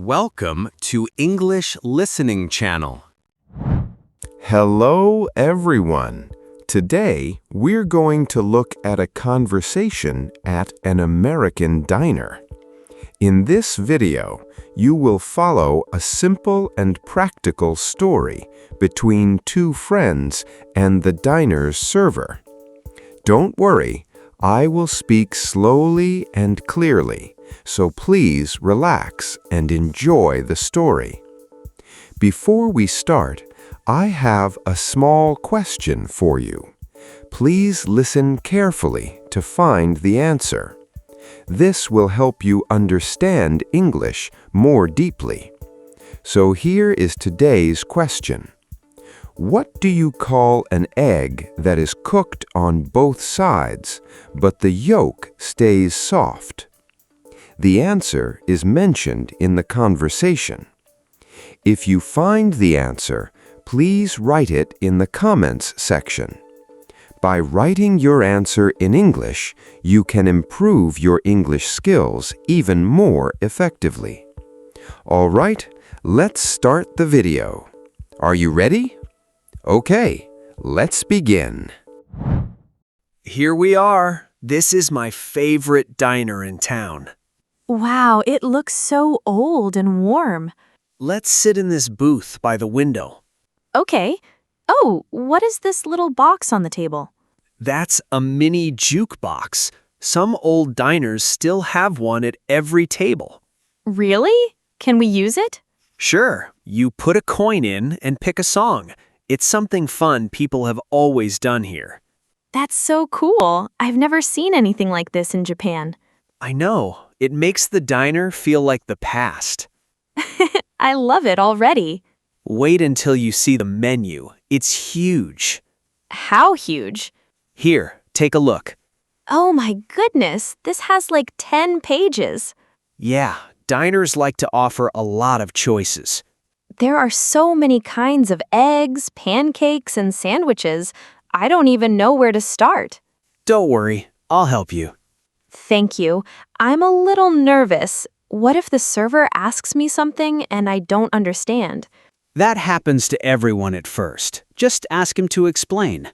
Welcome to English Listening Channel. Hello, everyone. Today, we're going to look at a conversation at an American diner. In this video, you will follow a simple and practical story between two friends and the diner's server. Don't worry, I will speak slowly and clearly, so please relax and enjoy the story. Before we start, I have a small question for you. Please listen carefully to find the answer. This will help you understand English more deeply. So here is today's question. What do you call an egg that is cooked on both sides, but the yolk stays soft? The answer is mentioned in the conversation. If you find the answer, please write it in the comments section. By writing your answer in English, you can improve your English skills even more effectively. All right, let's start the video. Are you ready? Okay, let's begin. Here we are. This is my favorite diner in town. Wow, it looks so old and warm. Let's sit in this booth by the window. Okay. Oh, what is this little box on the table? That's a mini jukebox. Some old diners still have one at every table. Really? Can we use it? Sure, you put a coin in and pick a song. It's something fun people have always done here. That's so cool. I've never seen anything like this in Japan. I know. It makes the diner feel like the past. I love it already. Wait until you see the menu. It's huge. How huge? Here, take a look. Oh my goodness, this has like 10 pages. Yeah, diners like to offer a lot of choices. There are so many kinds of eggs, pancakes, and sandwiches. I don't even know where to start. Don't worry, I'll help you. Thank you. I'm a little nervous. What if the server asks me something and I don't understand? That happens to everyone at first. Just ask him to explain.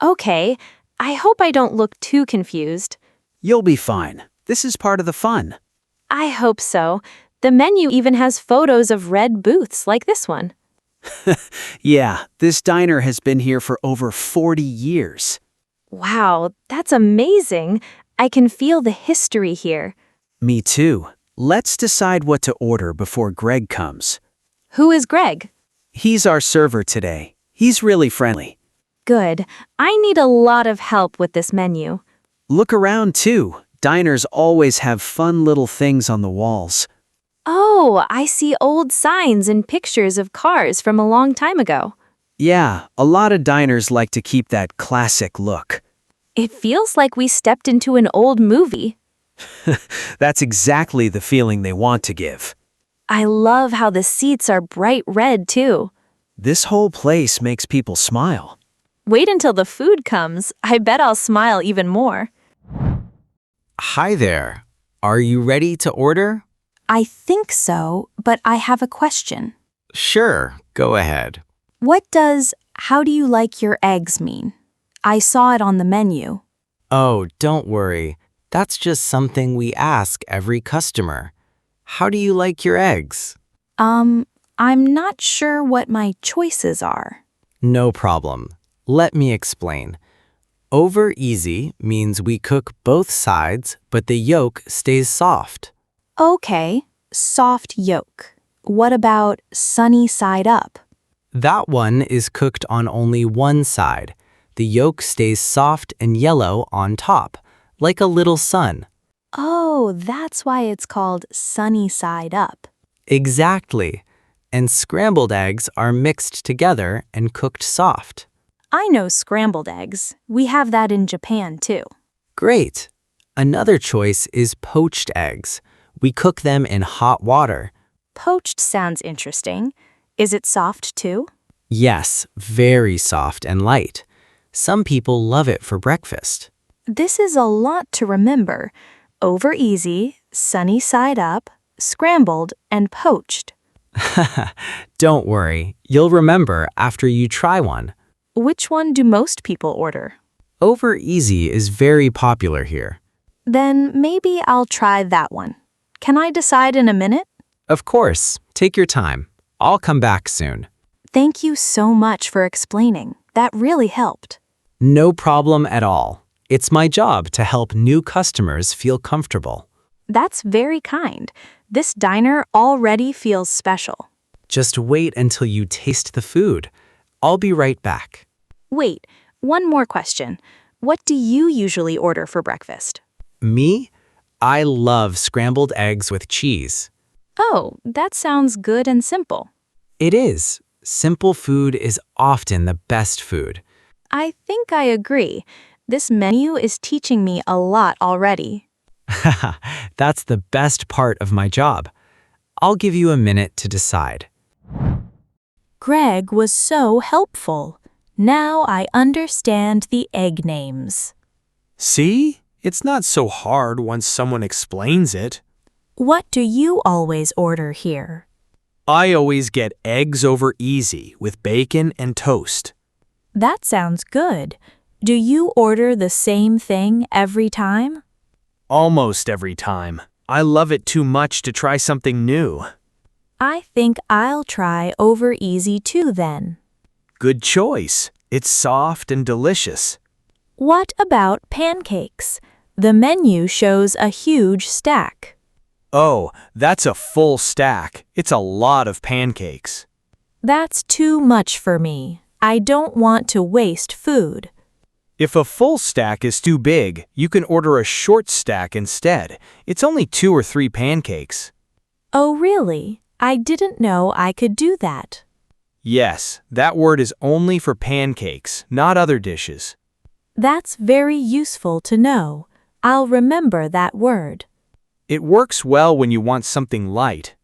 Okay, I hope I don't look too confused. You'll be fine. This is part of the fun. I hope so. The menu even has photos of red booths like this one. Yeah, this diner has been here for over 40 years. Wow, that's amazing. I can feel the history here. Me too. Let's decide what to order before Greg comes. Who is Greg? He's our server today. He's really friendly. Good. I need a lot of help with this menu. Look around too. Diners always have fun little things on the walls. Oh, I see old signs and pictures of cars from a long time ago. Yeah, a lot of diners like to keep that classic look. It feels like we stepped into an old movie. That's exactly the feeling they want to give. I love how the seats are bright red, too. This whole place makes people smile. Wait until the food comes. I bet I'll smile even more. Hi there. Are you ready to order? I think so, but I have a question. Sure, go ahead. What does "how do you like your eggs" mean? I saw it on the menu. Oh, don't worry. That's just something we ask every customer. How do you like your eggs? I'm not sure what my choices are. No problem. Let me explain. Over easy means we cook both sides, but the yolk stays soft. Okay, soft yolk. What about sunny side up? That one is cooked on only one side. The yolk stays soft and yellow on top, like a little sun. Oh, that's why it's called sunny side up. Exactly. And scrambled eggs are mixed together and cooked soft. I know scrambled eggs. We have that in Japan too. Great. Another choice is poached eggs. We cook them in hot water. Poached sounds interesting. Is it soft too? Yes, very soft and light. Some people love it for breakfast. This is a lot to remember. Over easy, sunny side up, scrambled, and poached. Don't worry, you'll remember after you try one. Which one do most people order? Over easy is very popular here. Then maybe I'll try that one. Can I decide in a minute? Of course, take your time. I'll come back soon. Thank you so much for explaining. That really helped. No problem at all. It's my job to help new customers feel comfortable. That's very kind. This diner already feels special. Just wait until you taste the food. I'll be right back. Wait, one more question. What do you usually order for breakfast? Me? I love scrambled eggs with cheese. Oh, that sounds good and simple. It is. Simple food is often the best food. I think I agree. This menu is teaching me a lot already. That's the best part of my job. I'll give you a minute to decide. Greg was so helpful. Now I understand the egg names. See? It's not so hard once someone explains it. What do you always order here? I always get eggs over easy with bacon and toast. That sounds good. Do you order the same thing every time? Almost every time. I love it too much to try something new. I think I'll try over easy too then. Good choice. It's soft and delicious. What about pancakes? The menu shows a huge stack. Oh, that's a full stack. It's a lot of pancakes. That's too much for me. I don't want to waste food. If a full stack is too big, you can order a short stack instead. It's only 2 or 3 pancakes. Oh, really? I didn't know I could do that. Yes, that word is only for pancakes, not other dishes. That's very useful to know. I'll remember that word. It works well when you want something light.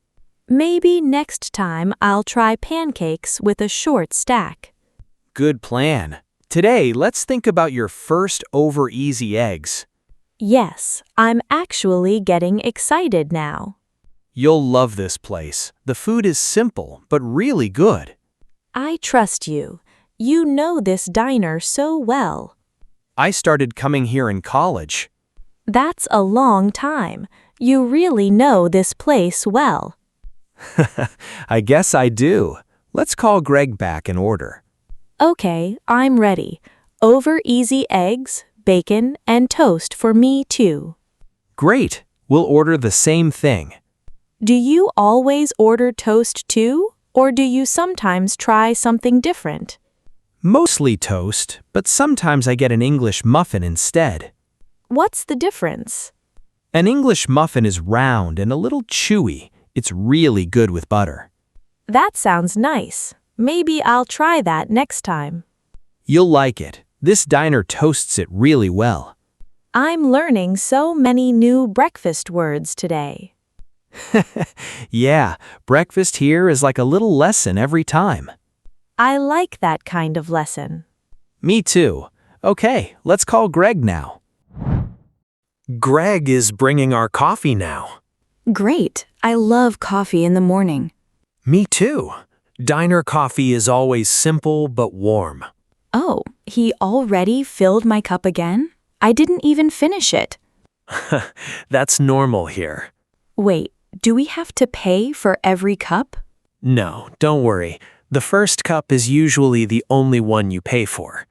Maybe next time I'll try pancakes with a short stack. Good plan. Today, let's think about your first over easy eggs. Yes, I'm actually getting excited now. You'll love this place. The food is simple, but really good. I trust you. You know this diner so well. I started coming here in college. That's a long time. You really know this place well. I guess I do. Let's call Greg back and order. Okay, I'm ready. Over easy eggs, bacon, and toast for me too. Great. We'll order the same thing. Do you always order toast too, or do you sometimes try something different? Mostly toast, but sometimes I get an English muffin instead. What's the difference? An English muffin is round and a little chewy. It's really good with butter. That sounds nice. Maybe I'll try that next time. You'll like it. This diner toasts it really well. I'm learning so many new breakfast words today. Yeah, breakfast here is like a little lesson every time. I like that kind of lesson. Me too. Okay, let's call Greg now. Greg is bringing our coffee now. Great. I love coffee in the morning. Me too. Diner coffee is always simple but warm. Oh, he already filled my cup again? I didn't even finish it. That's normal here. Wait, do we have to pay for every cup? No, don't worry. The first cup is usually the only one you pay for.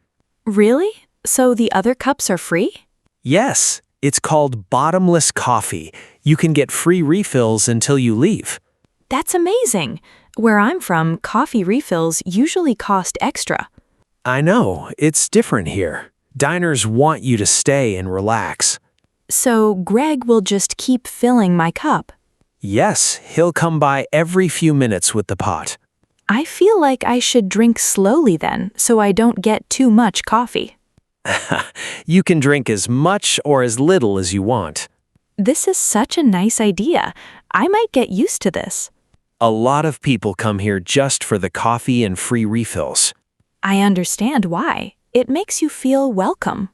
Really? So the other cups are free? Yes, it's called bottomless coffee. You can get free refills until you leave. That's amazing. Where I'm from, coffee refills usually cost extra. I know, it's different here. Diners want you to stay and relax. So Greg will just keep filling my cup. Yes, he'll come by every few minutes with the pot. I feel like I should drink slowly then, so I don't get too much coffee. You can drink as much or as little as you want. This is such a nice idea. I might get used to this. A lot of people come here just for the coffee and free refills. I understand why. It makes you feel welcome.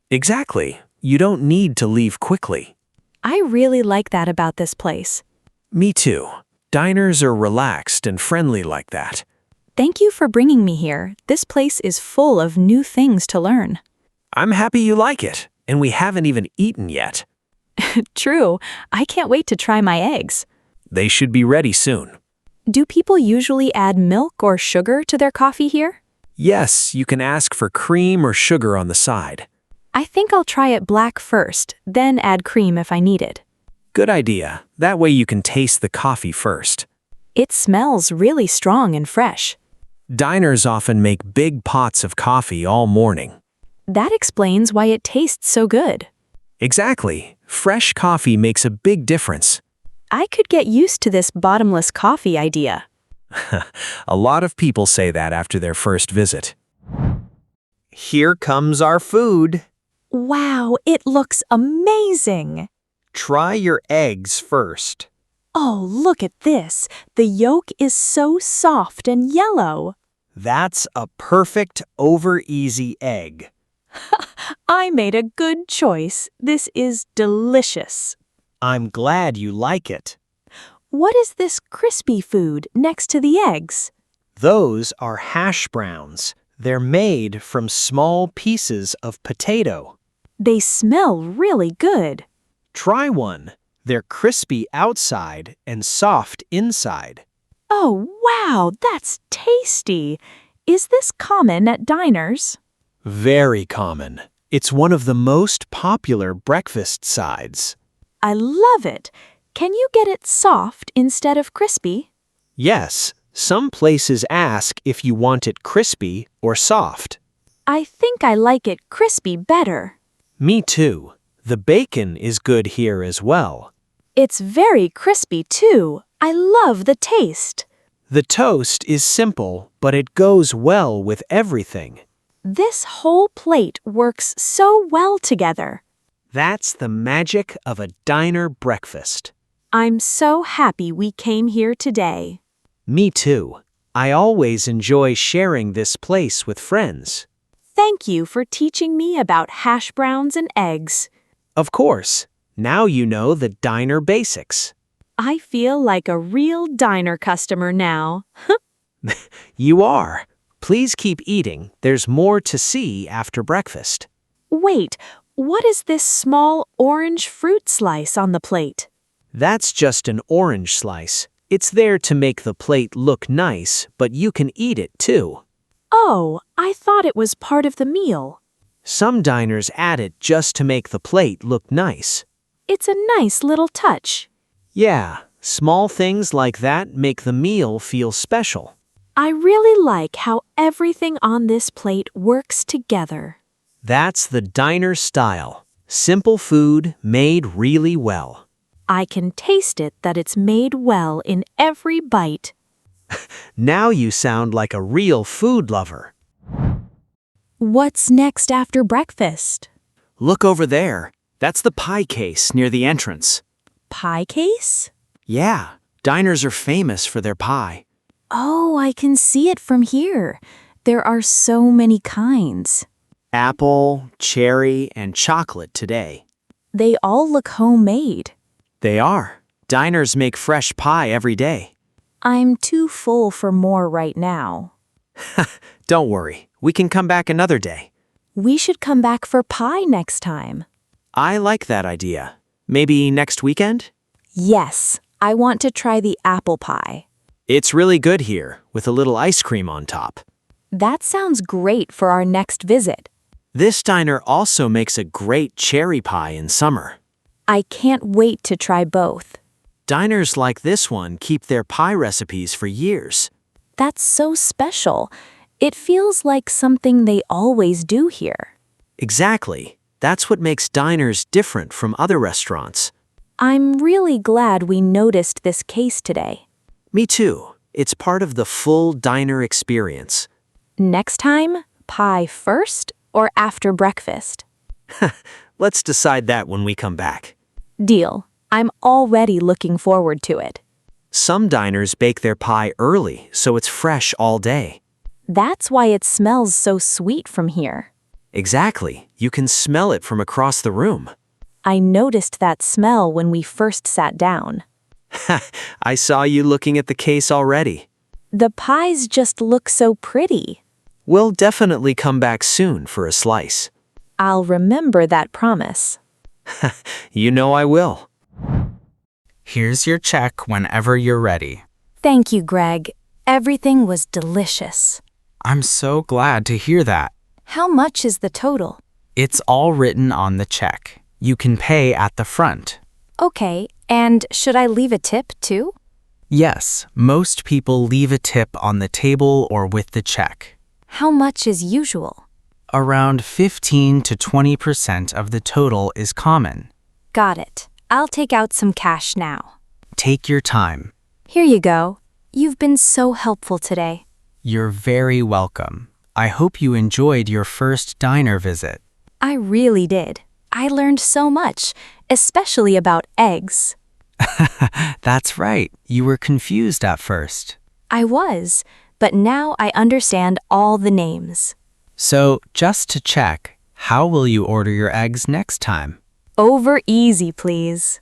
Exactly. You don't need to leave quickly. I really like that about this place. Me too. Diners are relaxed and friendly like that. Thank you for bringing me here. This place is full of new things to learn. I'm happy you like it, and we haven't even eaten yet. True. I can't wait to try my eggs. They should be ready soon. Do people usually add milk or sugar to their coffee here? Yes, you can ask for cream or sugar on the side. I think I'll try it black first, then add cream if I need it. Good idea. That way you can taste the coffee first. It smells really strong and fresh. Diners often make big pots of coffee all morning. That explains why it tastes so good. Exactly. Fresh coffee makes a big difference. I could get used to this bottomless coffee idea. A lot of people say that after their first visit. Here comes our food. Wow, it looks amazing. Try your eggs first. Oh, look at this. The yolk is so soft and yellow. That's a perfect over-easy egg. I made a good choice. This is delicious. I'm glad you like it. What is this crispy food next to the eggs? Those are hash browns. They're made from small pieces of potato. They smell really good. Try one. They're crispy outside and soft inside. Oh, wow, that's tasty. Is this common at diners? Very common. It's one of the most popular breakfast sides. I love it. Can you get it soft instead of crispy? Yes, some places ask if you want it crispy or soft. I think I like it crispy better. Me too. The bacon is good here as well. It's very crispy too. I love the taste. The toast is simple, but it goes well with everything. This whole plate works so well together. That's the magic of a diner breakfast. I'm so happy we came here today. Me too. I always enjoy sharing this place with friends. Thank you for teaching me about hash browns and eggs. Of course. Now you know the diner basics. I feel like a real diner customer now. You are. Please keep eating. There's more to see after breakfast. Wait, what is this small orange fruit slice on the plate? That's just an orange slice. It's there to make the plate look nice, but you can eat it too. Oh, I thought it was part of the meal. Some diners add it just to make the plate look nice. It's a nice little touch. Yeah, small things like that make the meal feel special. I really like how everything on this plate works together. That's the diner style. Simple food made really well. I can taste it that it's made well in every bite. Now you sound like a real food lover. What's next after breakfast? Look over there. That's the pie case near the entrance. Pie case? Yeah, diners are famous for their pie. Oh, I can see it from here. There are so many kinds. Apple, cherry, and chocolate today. They all look homemade. They are. Diners make fresh pie every day. I'm too full for more right now. Don't worry, we can come back another day. We should come back for pie next time. I like that idea. Maybe next weekend? Yes, I want to try the apple pie. It's really good here, with a little ice cream on top. That sounds great for our next visit. This diner also makes a great cherry pie in summer. I can't wait to try both. Diners like this one keep their pie recipes for years. That's so special. It feels like something they always do here. Exactly. That's what makes diners different from other restaurants. I'm really glad we noticed this case today. Me too. It's part of the full diner experience. Next time, pie first or after breakfast? Let's decide that when we come back. Deal. I'm already looking forward to it. Some diners bake their pie early, so it's fresh all day. That's why it smells so sweet from here. Exactly. You can smell it from across the room. I noticed that smell when we first sat down. I saw you looking at the case already. The pies just look so pretty. We'll definitely come back soon for a slice. I'll remember that promise. You know I will. Here's your check whenever you're ready. Thank you, Greg. Everything was delicious. I'm so glad to hear that. How much is the total? It's all written on the check. You can pay at the front. Okay, and should I leave a tip too? Yes, most people leave a tip on the table or with the check. How much is usual? Around 15 to 20% of the total is common. Got it. I'll take out some cash now. Take your time. Here you go. You've been so helpful today. You're very welcome. I hope you enjoyed your first diner visit. I really did. I learned so much, especially about eggs. That's right. You were confused at first. I was, but now I understand all the names. So, just to check, how will you order your eggs next time? Over easy, please.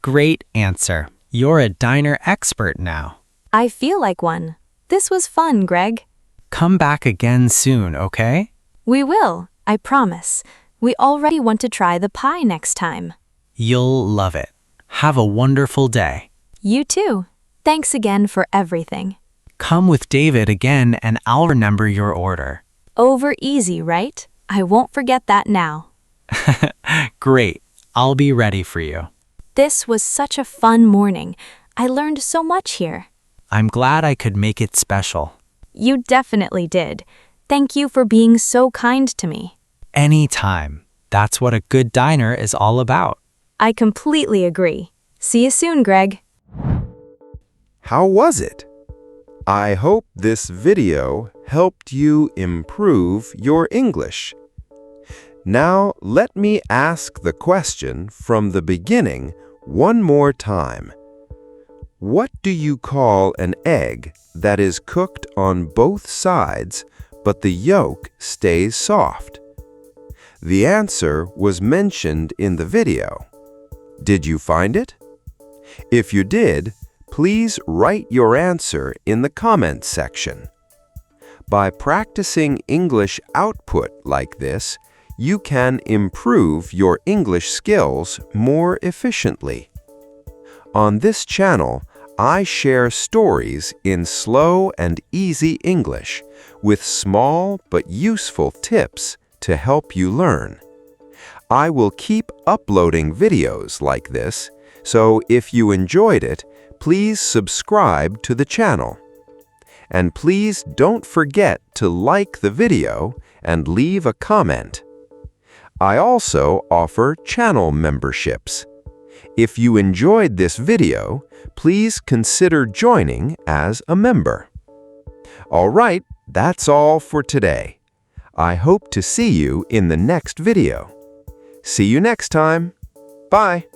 Great answer. You're a diner expert now. I feel like one. This was fun, Greg. Come back again soon, okay? We will, I promise. We already want to try the pie next time. You'll love it. Have a wonderful day. You too. Thanks again for everything. Come with David again and I'll remember your order. Over easy, right? I won't forget that now. Great. I'll be ready for you. This was such a fun morning. I learned so much here. I'm glad I could make it special. You definitely did. Thank you for being so kind to me. Anytime. That's what a good diner is all about. I completely agree. See you soon, Greg. How was it? I hope this video helped you improve your English. Now, let me ask the question from the beginning one more time. What do you call an egg that is cooked on both sides, but the yolk stays soft? The answer was mentioned in the video. Did you find it? If you did, please write your answer in the comments section. By practicing English output like this, you can improve your English skills more efficiently. On this channel, I share stories in slow and easy English with small but useful tips to help you learn. I will keep uploading videos like this, so if you enjoyed it, please subscribe to the channel. And please don't forget to like the video and leave a comment. I also offer channel memberships. If you enjoyed this video, please consider joining as a member. All right, that's all for today. I hope to see you in the next video. See you next time. Bye.